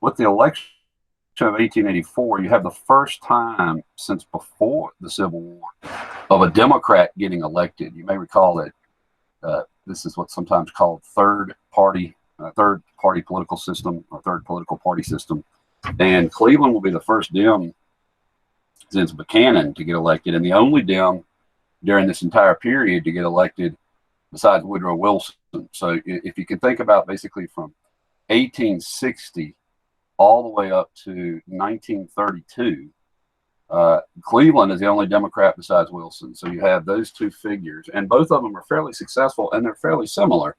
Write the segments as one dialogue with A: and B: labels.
A: with the election of 1884, you have the first time since before the Civil War of a Democrat getting elected. You may recall that this is what's sometimes called third party political system or third political party system. And Cleveland will be the first Dem since Buchanan to get elected, and the only Dem during this entire period to get elected besides Woodrow Wilson. So if you can think about basically from 1860 all the way up to 1932, Cleveland is the only Democrat besides Wilson. So you have those two figures, and both of them are fairly successful, and they're fairly similar.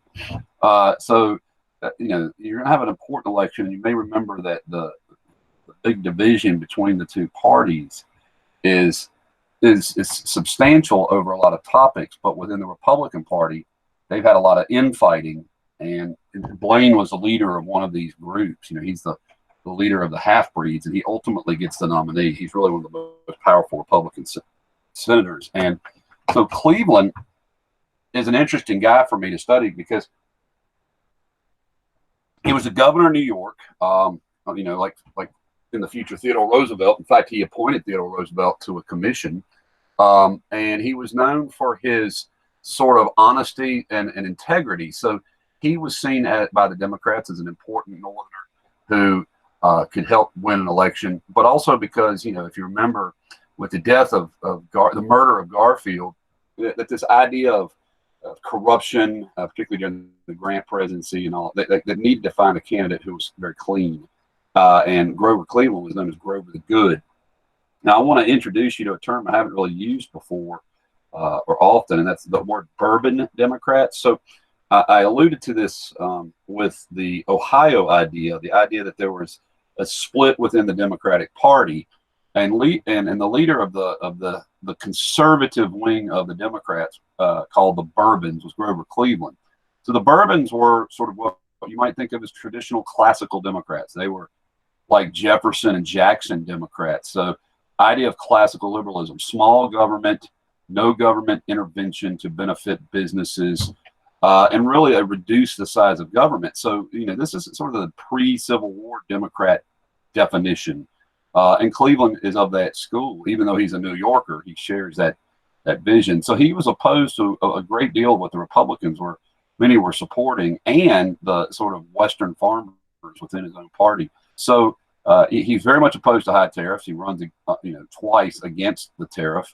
A: You know, you're going to have an important election, and you may remember that the big division between the two parties is substantial over a lot of topics, but within the Republican Party, they've had a lot of infighting, and Blaine was the leader of one of these groups. You know, he's the leader of the half-breeds, and he ultimately gets the nominee. He's really one of the most powerful Republican senators. And so Cleveland is an interesting guy for me to study because he was the governor of New York, you know, like in the future Theodore Roosevelt. In fact, he appointed Theodore Roosevelt to a commission, and he was known for his sort of honesty and integrity. So he was seen by the Democrats as an important Northerner who could help win an election, but also because, you know, if you remember with the death of the murder of Garfield, that this idea of corruption, particularly during the Grant presidency and all, that needed to find a candidate who was very clean. And Grover Cleveland was known as Grover the Good. Now, I want to introduce you to a term I haven't really used before or often, and that's the word bourbon Democrats. So I alluded to this with the Ohio idea, the idea that there was a split within the Democratic Party, and the leader of the conservative wing of the Democrats, called the Bourbons, was Grover Cleveland. So the Bourbons were sort of what you might think of as traditional classical Democrats. They were like Jefferson and Jackson Democrats. So idea of classical liberalism, small government, no government intervention to benefit businesses, and really reduce the size of government. So, you know, this is sort of the pre-Civil War Democrat definition. And Cleveland is of that school. Even though he's a New Yorker, he shares that vision. So he was opposed to a great deal of what the Republicans many were supporting, and the sort of Western farmers within his own party. So he's very much opposed to high tariffs. He runs, twice against the tariff.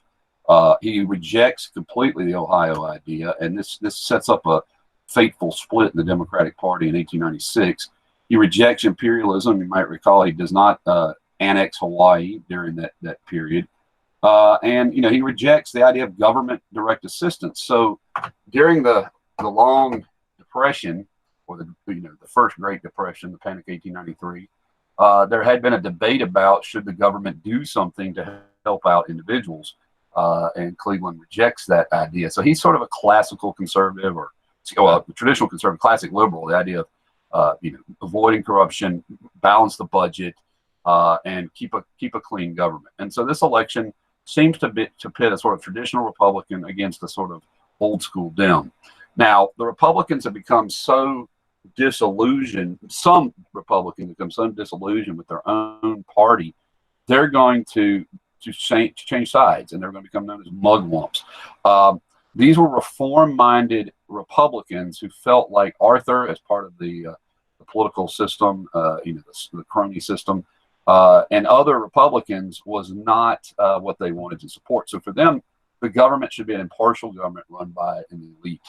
A: He rejects completely the Ohio idea, and this sets up a fateful split in the Democratic Party in 1896. He rejects imperialism. You might recall he does not annex Hawaii during that period. And, you know, he rejects the idea of government direct assistance. So during the long depression, or the first Great Depression, the Panic 1893, there had been a debate about should the government do something to help out individuals, and Cleveland rejects that idea. So he's sort of a classical conservative, or traditional conservative, classic liberal. The idea of avoiding corruption, balance the budget, and keep a clean government. And so this election seems to pit a sort of traditional Republican against a sort of old school Dem. Now, the Republicans have become so disillusioned, some Republicans become so disillusioned with their own party, they're going to change sides, and they're going to become known as mugwumps. These were reform-minded Republicans who felt like Arthur, as part of the political system, the crony system, and other Republicans, was not what they wanted to support. So for them, the government should be an impartial government run by an elite.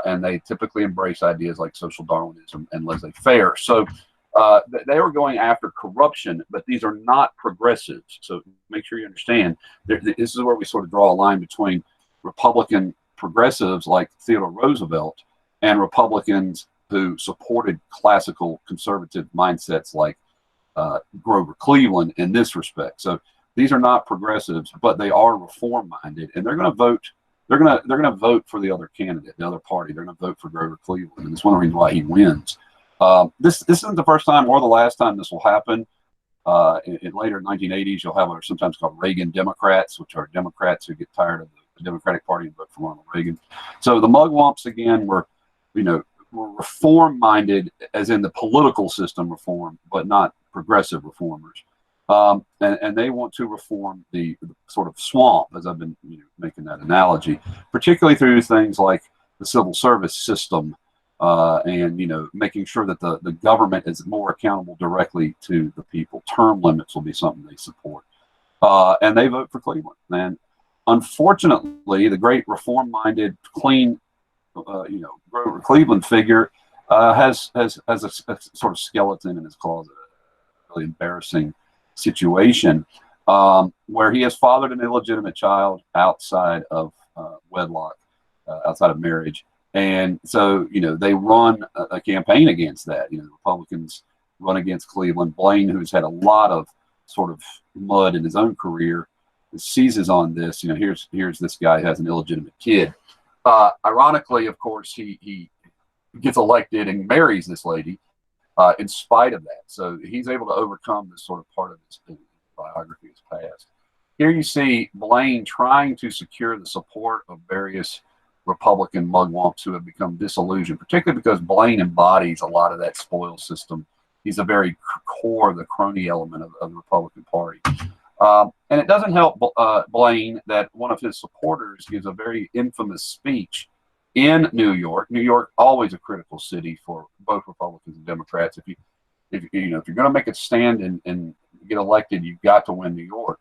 A: And they typically embrace ideas like social Darwinism and laissez-faire. So they were going after corruption, but these are not progressives. So make sure you understand, this is where we sort of draw a line between Republican progressives like Theodore Roosevelt and Republicans who supported classical conservative mindsets like Grover Cleveland in this respect. So these are not progressives, but they are reform-minded, and they're going to vote. They're going to vote for the other candidate, the other party. They're going to vote for Grover Cleveland, and it's one of the reasons why he wins. This isn't the first time or the last time this will happen. In later 1980s, you'll have what are sometimes called Reagan Democrats, which are Democrats who get tired of the Democratic Party and vote for Ronald Reagan. So the mugwumps again were, were reform-minded, as in the political system reform, but not progressive reformers. And they want to reform the sort of swamp, as I've been making that analogy, particularly through things like the civil service system, and making sure that the government is more accountable directly to the people. Term limits will be something they support, and they vote for Cleveland. And unfortunately, the great reform-minded, clean, Grover Cleveland figure has a sort of skeleton in his closet. A really embarrassing situation where he has fathered an illegitimate child outside of wedlock, outside of marriage. And so, they run a campaign against that. The Republicans run against Cleveland. Blaine, who's had a lot of sort of mud in his own career, seizes on this. Here's this guy who has an illegitimate kid. Ironically, of course, he gets elected and marries this lady in spite of that. So he's able to overcome this sort of part of his biography, his past. Here you see Blaine trying to secure the support of various Republican mugwumps who have become disillusioned, particularly because Blaine embodies a lot of that spoils system. He's a very core, the crony element of the Republican Party. And it doesn't help Blaine that one of his supporters gives a very infamous speech in New York. New York, always a critical city for both Republicans and Democrats. If you're going to make a stand and get elected, you've got to win New York.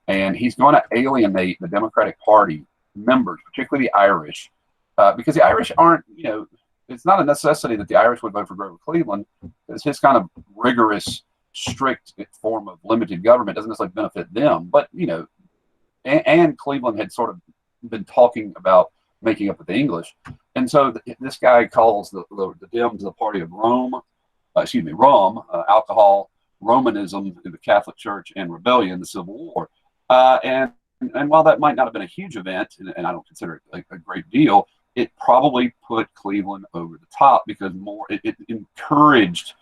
A: And he's going to alienate the Democratic Party members, particularly the Irish, because the Irish aren't, it's not a necessity that the Irish would vote for Grover Cleveland. It's his kind of rigorous, strict form of limited government doesn't necessarily benefit them. But, and Cleveland had sort of been talking about making up with the English. And so this guy calls the Dems the party of Rome, alcohol, Romanism, the Catholic Church, and rebellion, the Civil War. And while that might not have been a huge event, and I don't consider it a great deal, it probably put Cleveland over the top because it encouraged,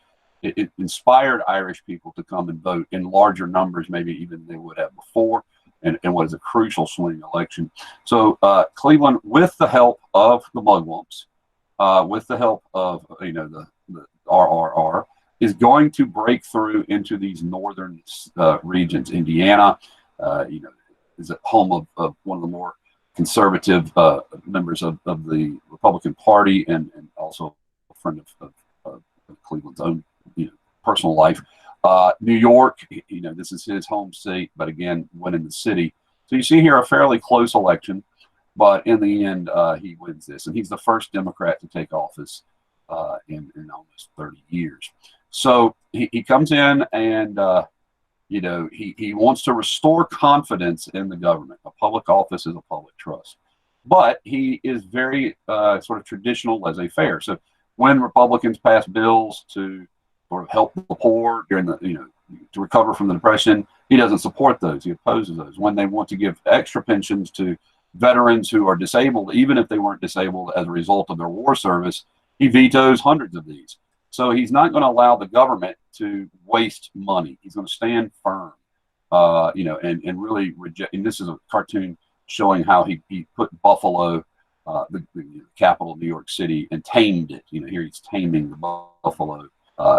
A: it inspired Irish people to come and vote in larger numbers, maybe even they would have before, and what is a crucial swing election. So Cleveland, with the help of the mugwumps, with the help of the RRR, is going to break through into these northern regions. Indiana, is at home of one of the more conservative members of the Republican Party, and also a friend of Cleveland's own personal life. New York, this is his home state, but again, winning the city. So you see here a fairly close election, but in the end, he wins this, and he's the first Democrat to take office in almost 30 years. So he comes in and he wants to restore confidence in the government. A public office is a public trust. But he is very sort of traditional laissez-faire. So when Republicans pass bills to sort of help the poor during the, to recover from the Depression, he doesn't support those. He opposes those. When they want to give extra pensions to veterans who are disabled, even if they weren't disabled as a result of their war service, he vetoes hundreds of these. So he's not going to allow the government to waste money. He's going to stand firm, and really reject. And this is a cartoon showing how he put Buffalo, the capital of New York City, and tamed it. Here he's taming the Buffalo,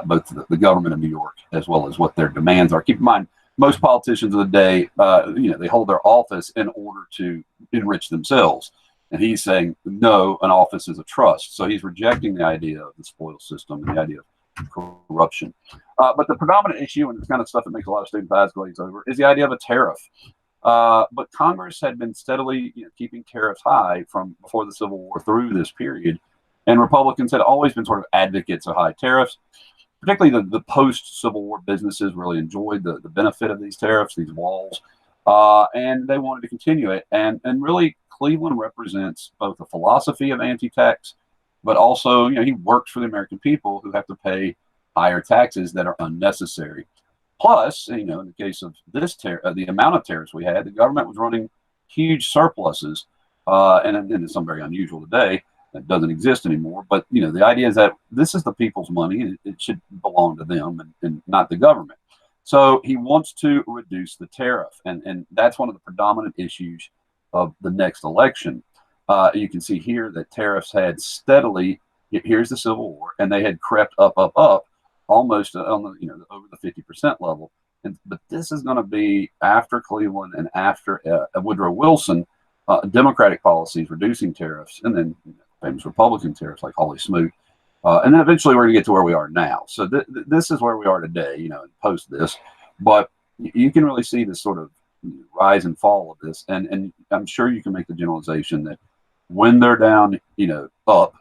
A: both the government of New York as well as what their demands are. Keep in mind, most politicians of the day, they hold their office in order to enrich themselves. And he's saying, no, an office is a trust. So he's rejecting the idea of the spoils system and the idea of corruption. But the predominant issue, and it's kind of stuff that makes a lot of students' eyes glaze over, is the idea of a tariff. But Congress had been steadily keeping tariffs high from before the Civil War through this period. And Republicans had always been sort of advocates of high tariffs. Particularly the post-Civil War businesses really enjoyed the benefit of these tariffs, these walls, and they wanted to continue it. And really, Cleveland represents both a philosophy of anti-tax, but also, he works for the American people who have to pay higher taxes that are unnecessary. Plus, in the case of this the amount of tariffs we had, the government was running huge surpluses, and it's something very unusual today that doesn't exist anymore. But the idea is that this is the people's money, and it should belong to them and not the government. So he wants to reduce the tariff, and that's one of the predominant issues of the next election. You can see here that tariffs had steadily Here's the Civil War, and they had crept up, almost on the over the 50% level. But this is going to be after Cleveland and after Woodrow Wilson, Democratic policies reducing tariffs, and then famous Republican tariffs like Holy Smoot. And then eventually we're going to get to where we are now. So this is where we are today, post this. But you can really see this sort of rise and fall of this. And I'm sure you can make the generalization that when they're down, up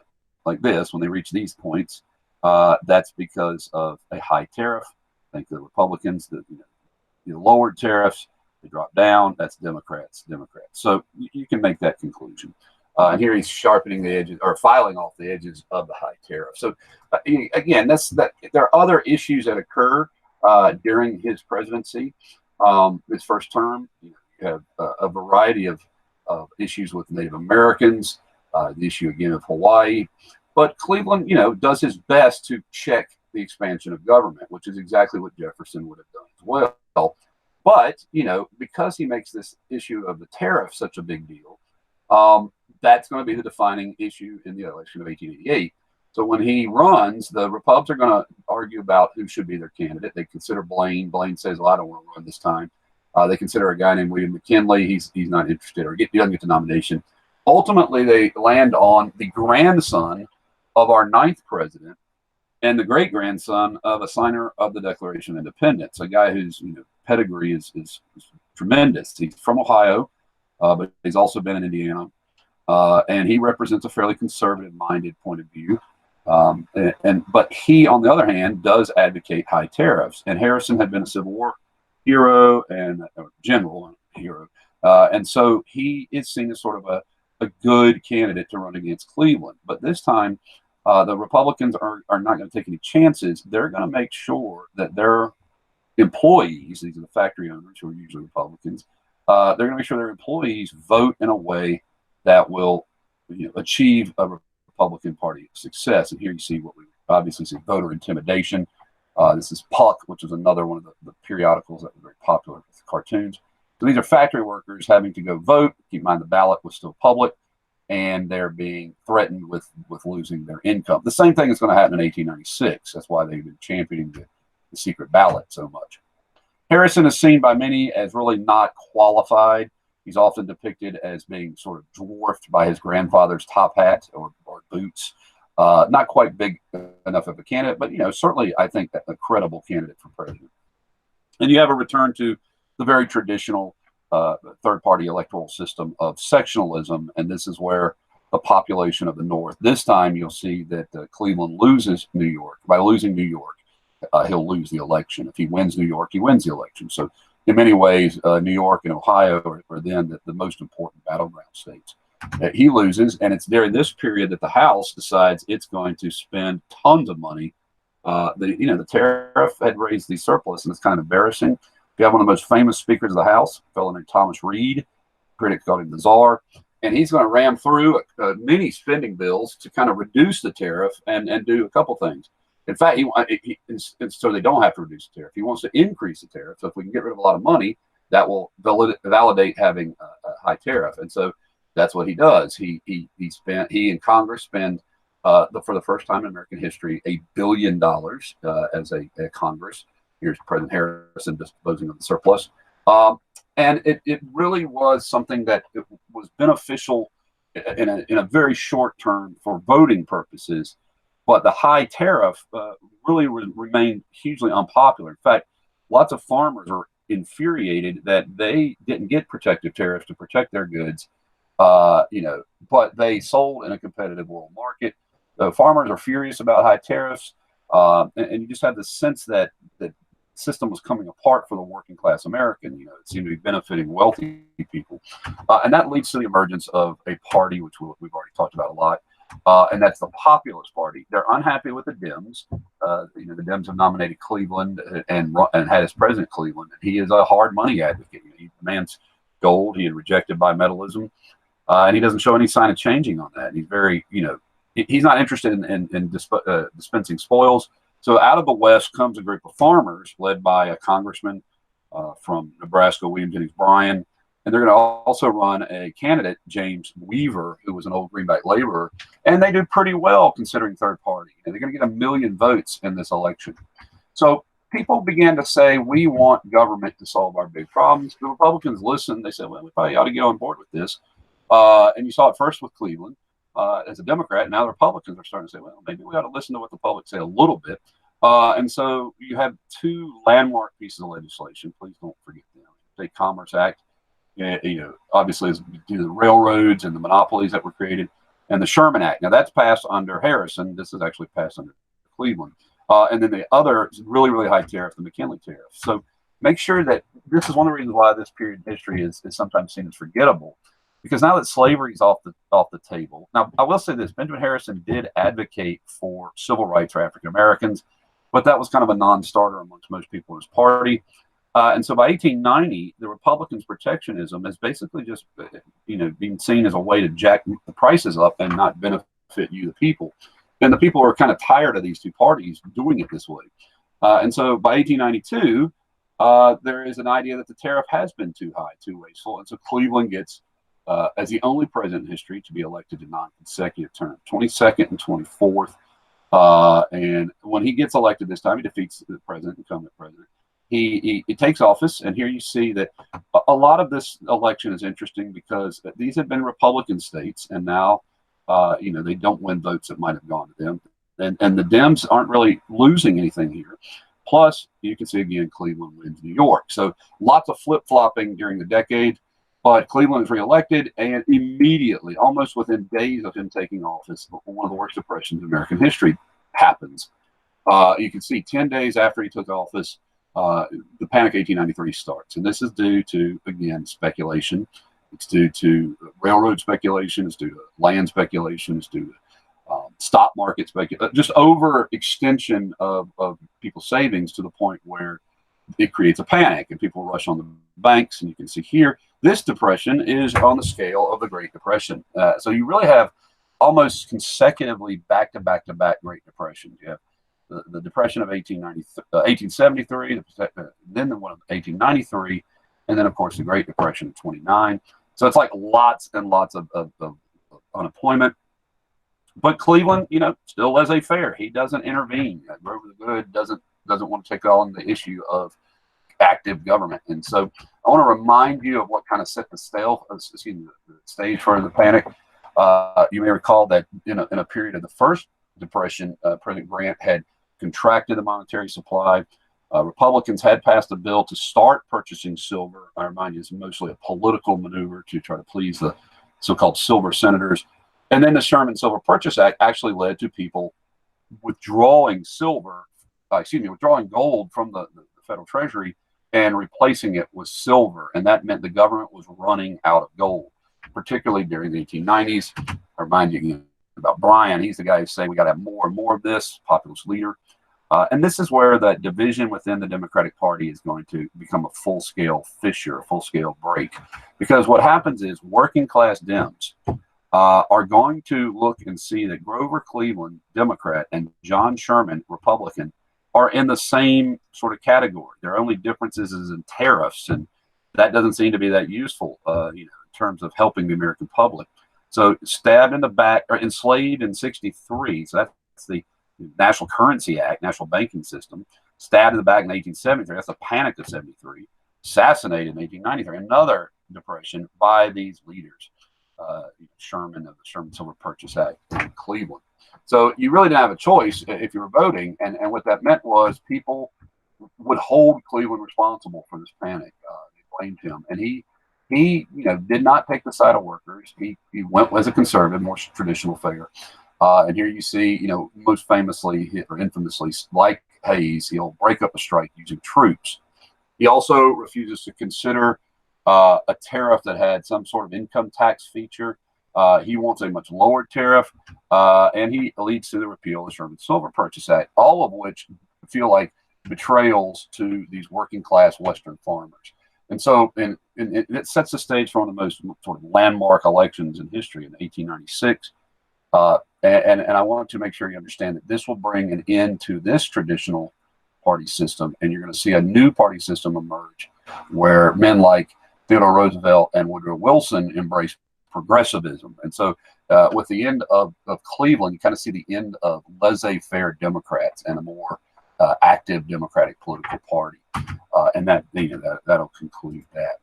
A: like this, when they reach these points, that's because of a high tariff. I think the Republicans, the lowered tariffs, they drop down. That's Democrats. So you can make that conclusion. And here he's sharpening the edges or filing off the edges of the high tariff. So again, there are other issues that occur during his presidency, his first term. You have a variety of issues with Native Americans, the issue again of Hawaii. But Cleveland, does his best to check the expansion of government, which is exactly what Jefferson would have done as well. But, because he makes this issue of the tariff such a big deal, that's going to be the defining issue in the election of 1888. So when he runs, the Republicans are going to argue about who should be their candidate. They consider Blaine. Blaine says, well, I don't want to run this time. They consider a guy named William McKinley. He's not interested or doesn't get the nomination. Ultimately, they land on the grandson of our 9th president and the great-grandson of a signer of the Declaration of Independence, a guy whose pedigree is tremendous. He's from Ohio, but he's also been in Indiana. And he represents a fairly conservative-minded point of view. But he, on the other hand, does advocate high tariffs. And Harrison had been a Civil War hero and general hero. And so he is seen as sort of a good candidate to run against Cleveland. But this time, the Republicans are not going to take any chances. They're going to make sure that their employees, these are the factory owners who are usually Republicans, they're going to make sure their employees vote in a way that will achieve a Republican Party success. And here you see what we obviously see: voter intimidation. This is Puck, which is another one of the periodicals that was very popular with cartoons. So these are factory workers having to go vote. Keep in mind the ballot was still public, and they're being threatened with losing their income. The same thing is going to happen in 1896. That's why they've been championing the secret ballot so much. Harrison is seen by many as really not qualified. He's often depicted as being sort of dwarfed by his grandfather's top hat or boots. Not quite big enough of a candidate, but certainly I think a credible candidate for president. And you have a return to the very traditional third-party electoral system of sectionalism, and this is where the population of the North. This time, you'll see that Cleveland loses New York. By losing New York, he'll lose the election. If he wins New York, he wins the election. So in many ways, New York and Ohio are then the most important battleground states. He loses, and it's during this period that the House decides it's going to spend tons of money. The tariff had raised the surplus, and it's kind of embarrassing. You have one of the most famous speakers of the House, a fellow named Thomas Reed. Critics called him the Czar. And he's going to ram through many spending bills to kind of reduce the tariff and do a couple things. In fact, so they don't have to reduce the tariff. He wants to increase the tariff. So if we can get rid of a lot of money, that will validate having a high tariff. And so that's what he does. He and Congress spend, for the first time in American history, $1 billion as a Congress. Here's President Harrison disposing of the surplus. And it really was something that was beneficial in a very short term for voting purposes. But the high tariff really remained hugely unpopular. In fact, lots of farmers are infuriated that they didn't get protective tariffs to protect their goods, but they sold in a competitive world market. The farmers are furious about high tariffs, and you just have this sense that the system was coming apart for the working class American. It seemed to be benefiting wealthy people, and that leads to the emergence of a party which we've already talked about a lot. And that's the Populist Party. They're unhappy with the Dems. The Dems have nominated Cleveland and had as president Cleveland. He is a hard money advocate. He demands gold. He is rejected bimetallism, and he doesn't show any sign of changing on that. He's very, he's not interested in dispensing spoils. So out of the West comes a group of farmers led by a congressman from Nebraska, William Jennings Bryan, and they're going to also run a candidate, James Weaver, who was an old Greenback laborer, and they did pretty well considering third party. And they're going to get 1 million votes in this election. So people began to say, we want government to solve our big problems. The Republicans listened. They said, well, we probably ought to get on board with this. And you saw it first with Cleveland as a Democrat. Now the Republicans are starting to say, well, maybe we ought to listen to what the public say a little bit. And so you have 2 landmark pieces of legislation. Please don't forget them. State Commerce Act, obviously is due to the railroads and the monopolies that were created, and the Sherman Act. Now that's passed under Harrison. This is actually passed under Cleveland. And then the other is really, really high tariff, the McKinley tariff. So make sure that this is one of the reasons why this period in history is sometimes seen as forgettable, because now that slavery is off the table. Now, I will say this, Benjamin Harrison did advocate for civil rights for African Americans, but that was kind of a non-starter amongst most people in his party. And so by 1890, the Republicans' protectionism is basically just, being seen as a way to jack the prices up and not benefit you, the people. And the people are kind of tired of these 2 parties doing it this way. And so by 1892, there is an idea that the tariff has been too high, too wasteful. And so Cleveland gets, as the only president in history to be elected to non-consecutive terms, 22nd and 24th. And when he gets elected this time, he defeats the incumbent president. He takes office, and here you see that a lot of this election is interesting because these have been Republican states, and now they don't win votes that might have gone to them. And the Dems aren't really losing anything here. Plus, you can see again, Cleveland wins New York. So lots of flip-flopping during the decade, but Cleveland is reelected, and immediately, almost within days of him taking office, one of the worst depressions in American history happens. You can see 10 days after he took office, the Panic 1893 starts. And this is due to, again, speculation. It's due to railroad speculation. It's due to land speculation. It's due to stock market speculation, just overextension of people's savings to the point where it creates a panic and people rush on the banks. And you can see here, this depression is on the scale of the Great Depression. So you really have almost consecutively back-to-back-to-back Great Depressions. You have the Depression of 1873, then the one of 1893, and then, of course, the Great Depression of 29. So it's like lots and lots of unemployment. But Cleveland, still laissez-faire. He doesn't intervene. Grover the Good doesn't want to take on the issue of active government. And so I want to remind you of what kind of set the stage for the panic. You may recall that in a period of the first Depression, President Grant had contracted the monetary supply. Republicans had passed a bill to start purchasing silver. I remind you, it's mostly a political maneuver to try to please the so-called silver senators. And then the Sherman Silver Purchase Act actually led to people withdrawing gold from the federal treasury and replacing it with silver. And that meant the government was running out of gold, particularly during the 1890s. I remind you about Bryan. He's the guy who said we got to have more and more of this, populist leader. And this is where that division within the Democratic Party is going to become a full-scale fissure, a full-scale break. Because what happens is working-class Dems are going to look and see that Grover Cleveland, Democrat, and John Sherman, Republican, are in the same sort of category. Their only differences is in tariffs, and that doesn't seem to be that useful in terms of helping the American public. So stabbed in the back, or enslaved in 63, so that's the National Currency Act, National Banking System, stabbed in the back in 1873, that's the Panic of 73, assassinated in 1893, another depression by these leaders. Sherman of the Sherman Silver Purchase Act in Cleveland. So you really didn't have a choice if you were voting, and what that meant was people would hold Cleveland responsible for this panic. They blamed him, and he did not take the side of workers. He went as a conservative, more traditional figure. And here you see, most famously or infamously, like Hayes, he'll break up a strike using troops. He also refuses to consider a tariff that had some sort of income tax feature. He wants a much lower tariff, and he leads to the repeal of the Sherman Silver Purchase Act, all of which feel like betrayals to these working class Western farmers. And so and it sets the stage for one of the most sort of landmark elections in history in 1896. And I want to make sure you understand that this will bring an end to this traditional party system, and you're going to see a new party system emerge where men like Theodore Roosevelt and Woodrow Wilson embraced progressivism. And so with the end of Cleveland, you kind of see the end of laissez-faire Democrats and a more active Democratic political party. And that'll conclude that.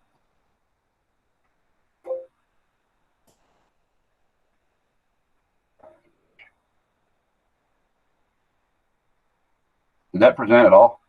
A: Did that present at all?